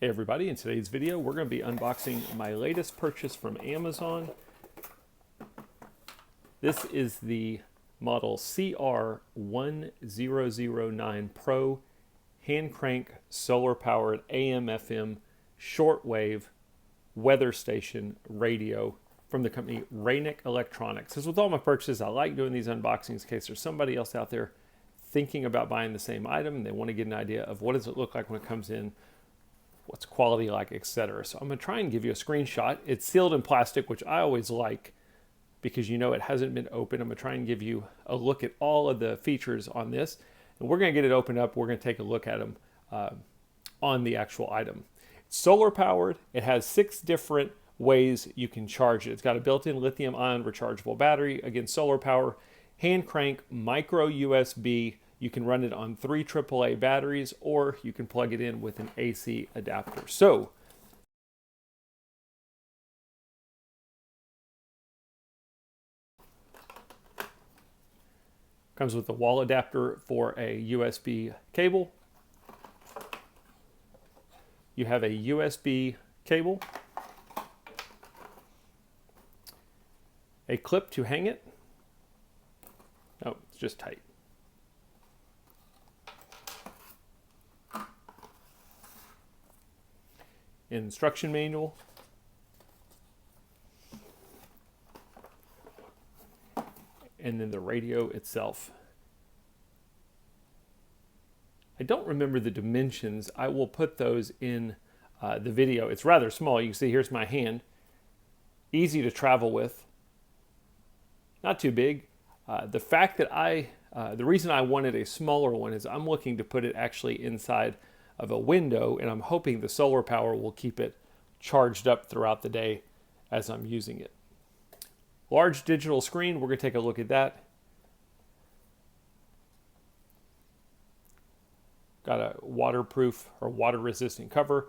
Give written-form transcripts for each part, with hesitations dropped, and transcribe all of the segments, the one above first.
Hey everybody, in today's video we're going to be unboxing my latest purchase from Amazon. This is the model CR1009 Pro hand crank solar powered AM FM shortwave weather station radio from the company Raynic Electronics. As with all my purchases, I like doing these unboxings in case there's somebody else out there thinking about buying the same item and they want to get an idea of what does it look like when it comes in, what's quality like, etc. So I'm going to try and give you a screenshot. It's sealed in plastic, which I always like because you know it hasn't been opened. I'm going to try and give you a look at all of the features on this. And we're going to get it opened up. We're going to take a look at them on the actual item. It's solar powered. It has 6 different ways you can charge it. It's got a built-in lithium-ion rechargeable battery, again, solar power, hand crank, micro USB. You can run it on 3 AAA batteries, or you can plug it in with an AC adapter. So, comes with a wall adapter for a USB cable. You have a USB cable, a clip to hang it. Oh, it's just tight. Instruction manual, and then the radio itself. I don't remember the dimensions. I will put those in the video. It's rather small. You can see here's my hand. Easy to travel with. Not too big. The fact that the reason I wanted a smaller one is I'm looking to put it actually inside of a window, and I'm hoping the solar power will keep it charged up throughout the day as I'm using it. Large digital screen, we're going to take a look at that. Got a waterproof or water resistant cover.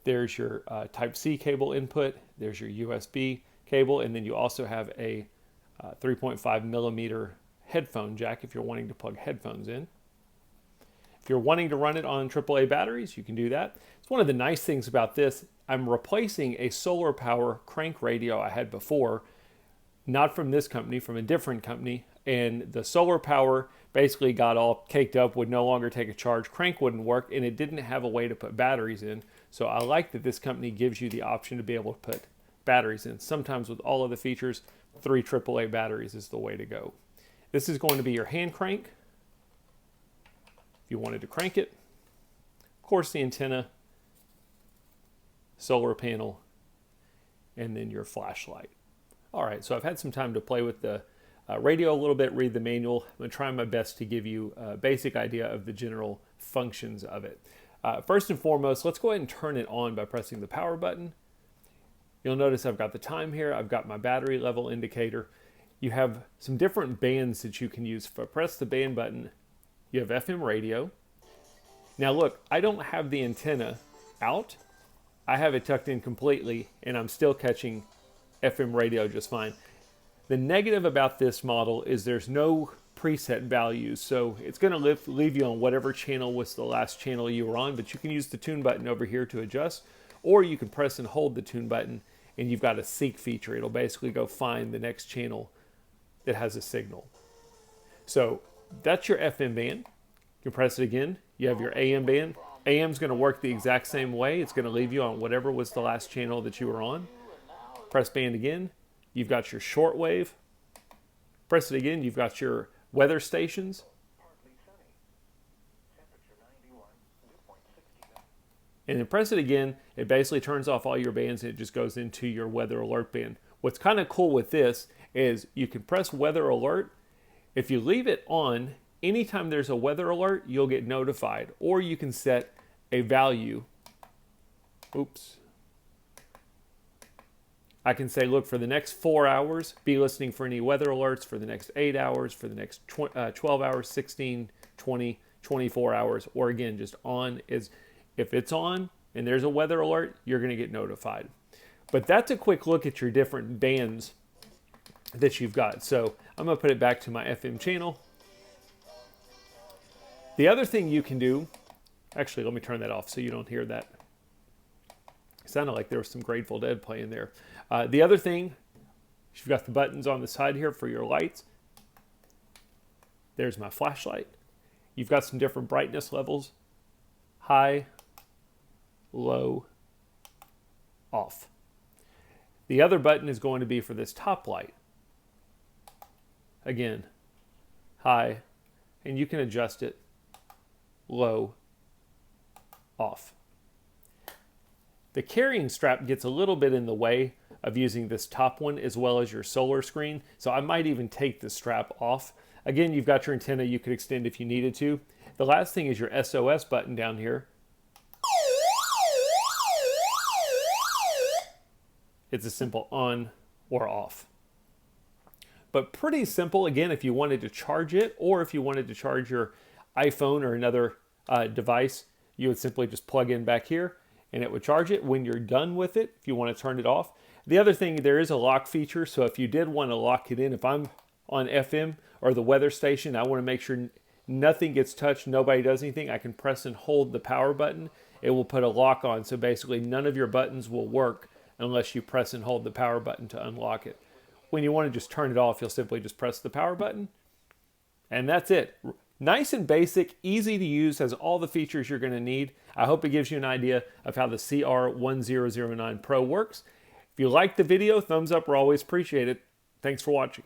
There's your Type-C cable input. There's your USB cable, and then you also have a 3.5 millimeter headphone jack if you're wanting to plug headphones in. If you're wanting to run it on AAA batteries, you can do that. It's one of the nice things about this. I'm replacing a solar power crank radio I had before, not from this company, from a different company, and the solar power basically got all caked up, would no longer take a charge, crank wouldn't work, and it didn't have a way to put batteries in. So I like that this company gives you the option to be able to put batteries in. Sometimes with all of the features, 3 AAA batteries is the way to go. This is going to be your hand crank. If you wanted to crank it, of course the antenna, solar panel, and then your flashlight. All right, so I've had some time to play with the radio a little bit, read the manual. I'm going to try my best to give you a basic idea of the general functions of it. First and foremost, let's go ahead and turn it on by pressing the power button. You'll notice I've got the time here. I've got my battery level indicator. You have some different bands that you can use. If I press the band button, you have FM radio. Now look, I don't have the antenna out. I have it tucked in completely, and I'm still catching FM radio just fine. The negative about this model is there's no preset values, so it's going to leave you on whatever channel was the last channel you were on, but you can use the tune button over here to adjust, or you can press and hold the tune button, and you've got a seek feature. It'll basically go find the next channel that has a signal. So that's your FM band. You can press it again. You have your AM band. AM is going to work the exact same way. It's going to leave you on whatever was the last channel that you were on. Press band again. You've got your shortwave. Press it again. You've got your weather stations. And then press it again. It basically turns off all your bands and it just goes into your weather alert band. What's kind of cool with this is you can press weather alert. If you leave it on, anytime there's a weather alert, you'll get notified. Or you can set a value. Oops. I can say, look, for the next 4 hours, be listening for any weather alerts, for the next 8 hours, for the next 12 hours, 16, 20, 24 hours, or again, just on is, if it's on and there's a weather alert, you're going to get notified. But that's a quick look at your different bands that you've got. So I'm going to put it back to my FM channel. The other thing you can do, actually, let me turn that off so you don't hear that. Sounded like there was some Grateful Dead playing there. The other thing, you've got the buttons on the side here for your lights. There's my flashlight. You've got some different brightness levels. High, low, off. The other button is going to be for this top light. Again, high, and you can adjust it, low, off. The carrying strap gets a little bit in the way of using this top one as well as your solar screen, so I might even take the strap off. Again, you've got your antenna you could extend if you needed to. The last thing is your SOS button down here. It's a simple on or off. But pretty simple, again, if you wanted to charge it or if you wanted to charge your iPhone or another device, you would simply just plug in back here and it would charge it. When you're done with it, if you want to turn it off. The other thing, there is a lock feature, so if you did want to lock it in, if I'm on FM or the weather station, I want to make sure nothing gets touched, nobody does anything, I can press and hold the power button. It will put a lock on, so basically none of your buttons will work unless you press and hold the power button to unlock it. When you want to just turn it off, you'll simply just press the power button, and that's it. Nice and basic, easy to use, has all the features you're going to need. I hope it gives you an idea of how the CR1009 Pro works. If you liked the video, thumbs up are always appreciated. Thanks for watching.